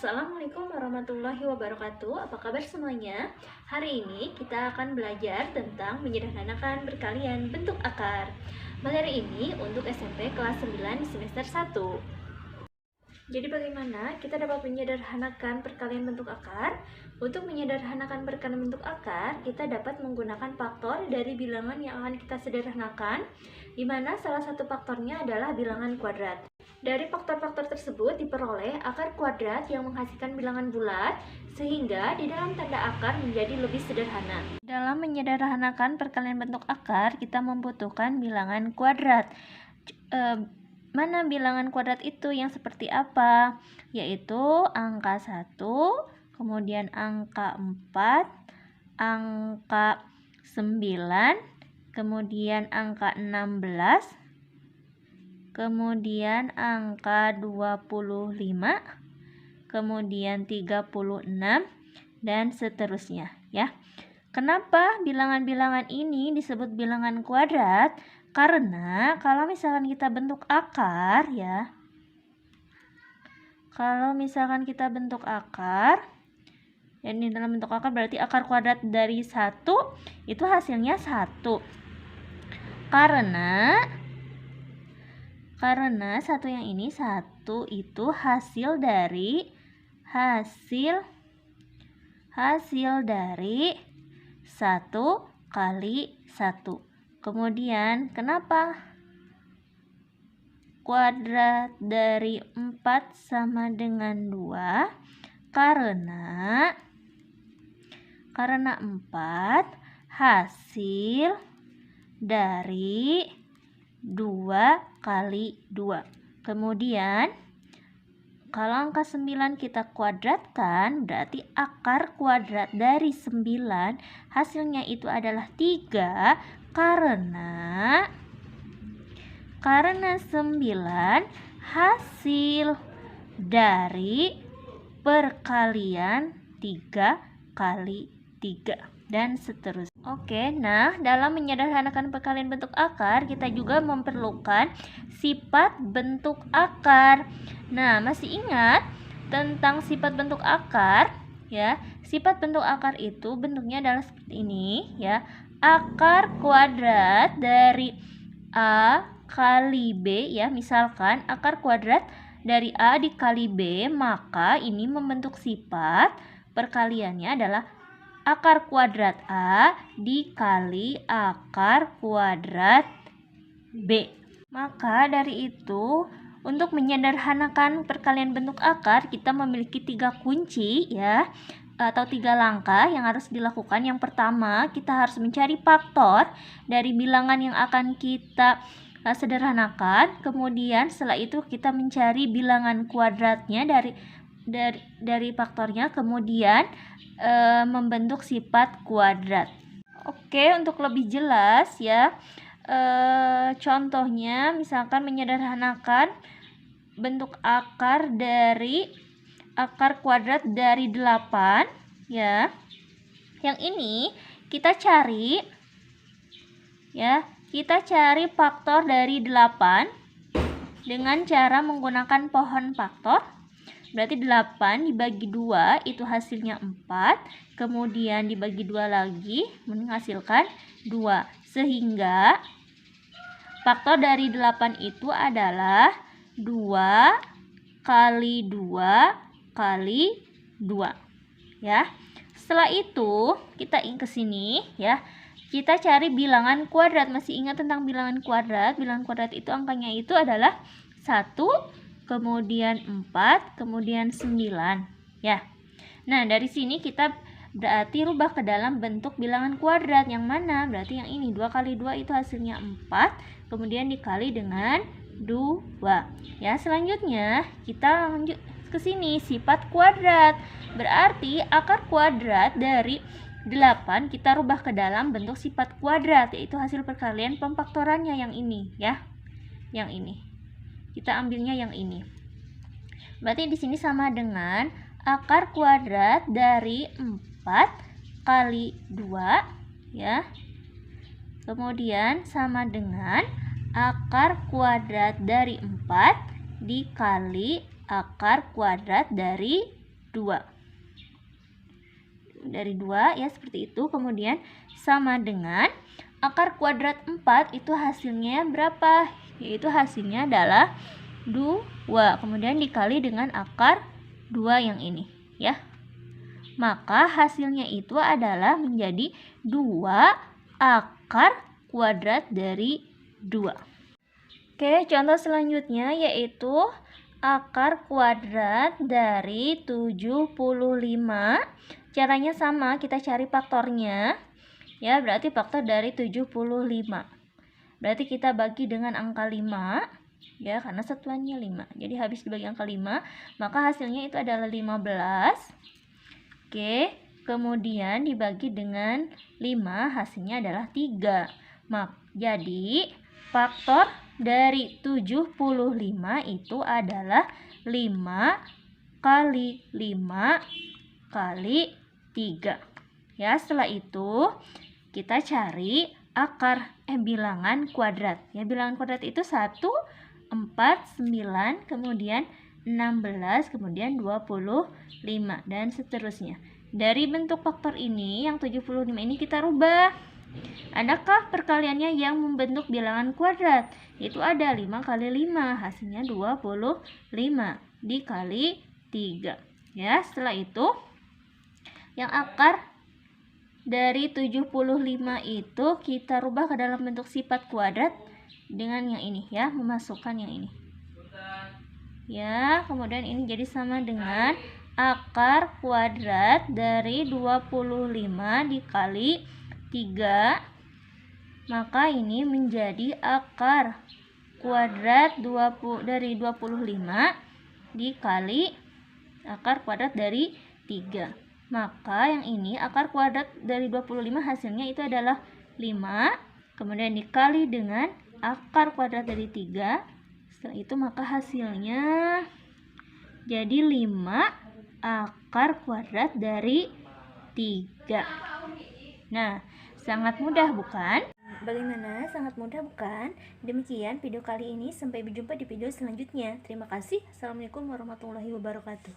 Assalamualaikum warahmatullahi wabarakatuh. Apa kabar semuanya? Hari ini kita akan belajar tentang menyederhanakan perkalian bentuk akar. Materi ini untuk SMP kelas 9 di semester 1. Jadi bagaimana kita dapat menyederhanakan perkalian bentuk akar? Untuk menyederhanakan perkalian bentuk akar, kita dapat menggunakan faktor dari bilangan yang akan kita sederhanakan, di mana salah satu faktornya adalah bilangan kuadrat. Dari faktor-faktor tersebut diperoleh akar kuadrat yang menghasilkan bilangan bulat, sehingga di dalam tanda akar menjadi lebih sederhana. Dalam menyederhanakan perkalian bentuk akar, kita membutuhkan bilangan kuadrat. Mana bilangan kuadrat itu yang seperti apa? Yaitu angka 1, kemudian angka 4, angka 9, kemudian angka 16, kemudian angka 25, kemudian 36, dan seterusnya ya. Kenapa bilangan-bilangan ini disebut bilangan kuadrat? Karena kalau misalkan kita bentuk akar ya, kalau misalkan kita bentuk akar, ini dalam bentuk akar berarti akar kuadrat dari 1 itu hasilnya 1. Karena 1 yang ini 1 itu hasil dari 1 kali 1. Kemudian kenapa kuadrat dari 4 sama dengan 2? Karena 4 hasil dari 2 kali 2. Kemudian kalau angka 9 kita kuadratkan, berarti akar kuadrat dari 9 hasilnya itu adalah 3, karena 9 hasil dari perkalian 3 kali 3 dan seterusnya. Oke, nah dalam menyederhanakan perkalian bentuk akar, kita juga memerlukan sifat bentuk akar. Nah, masih ingat tentang sifat bentuk akar ya? Sifat bentuk akar itu bentuknya adalah seperti ini ya. Akar kuadrat dari A kali B ya. Misalkan akar kuadrat dari A dikali B, maka ini membentuk sifat perkaliannya adalah akar kuadrat A dikali akar kuadrat B. Maka dari itu, untuk menyederhanakan perkalian bentuk akar, kita memiliki 3 kunci ya, atau 3 langkah yang harus dilakukan. Yang pertama, kita harus mencari faktor dari bilangan yang akan kita sederhanakan. Kemudian setelah itu kita mencari bilangan kuadratnya dari faktornya, kemudian membentuk sifat kuadrat. Oke, untuk lebih jelas ya, contohnya misalkan menyederhanakan bentuk akar dari akar kuadrat dari 8 ya. Yang ini kita cari ya, kita cari faktor dari 8 dengan cara menggunakan pohon faktor. Berarti 8 dibagi 2 itu hasilnya 4, kemudian dibagi 2 lagi menghasilkan 2. Sehingga faktor dari 8 itu adalah 2 kali 2 kali 2 ya. Setelah itu kita ke sini ya. Kita cari bilangan kuadrat. Masih ingat tentang bilangan kuadrat? Bilangan kuadrat itu angkanya itu adalah 1, kemudian 4, kemudian 9 ya. Nah, dari sini kita berarti rubah ke dalam bentuk bilangan kuadrat. Yang mana? Berarti yang ini 2 kali 2 itu hasilnya 4, kemudian dikali dengan 2 ya. Selanjutnya kita lanjut ke sini, sifat kuadrat. Berarti akar kuadrat dari 8 kita rubah ke dalam bentuk sifat kuadrat, yaitu hasil perkalian pemfaktorannya yang ini ya. Yang ini. Kita ambilnya yang ini. Berarti di sini sama dengan akar kuadrat dari 4 kali 2 ya. Kemudian sama dengan akar kuadrat dari 4 dikali akar kuadrat dari 2. Dari 2 ya, seperti itu. Kemudian sama dengan akar kuadrat 4 itu hasilnya berapa? Yaitu hasilnya adalah 2. Kemudian dikali dengan akar 2 yang ini ya. Maka hasilnya itu adalah menjadi 2 akar kuadrat dari 2. Oke, contoh selanjutnya yaitu akar kuadrat dari 75. Caranya sama, kita cari faktornya. Ya, berarti faktor dari 75. Berarti kita bagi dengan angka 5. Ya, karena satuannya 5. Jadi habis dibagi angka 5, maka hasilnya itu adalah 15. Oke, kemudian dibagi dengan 5, hasilnya adalah 3. Jadi faktor dari 75 itu adalah 5 kali 5 kali 3. Ya, setelah itu kita cari akar bilangan kuadrat. Ya, bilangan kuadrat itu 1, 4, 9, kemudian 16, kemudian 25 dan seterusnya. Dari bentuk faktor ini yang 75 ini kita rubah. Adakah perkaliannya yang membentuk bilangan kuadrat? Itu ada 5 kali 5, hasilnya 25 dikali 3. Ya, setelah itu yang akar dari 75 itu kita rubah ke dalam bentuk sifat kuadrat dengan yang ini ya, memasukkan yang ini. Ya, kemudian ini jadi sama dengan akar kuadrat dari 25 dikali 3. Maka ini menjadi akar kuadrat dari 25 dikali akar kuadrat dari 3. Maka yang ini akar kuadrat dari 25 hasilnya itu adalah 5. Kemudian dikali dengan akar kuadrat dari 3. Setelah itu maka hasilnya jadi 5 akar kuadrat dari 3. Nah, sangat mudah bukan? Bagaimana? Sangat mudah bukan? Demikian video kali ini, sampai berjumpa di video selanjutnya. Terima kasih. Assalamualaikum warahmatullahi wabarakatuh.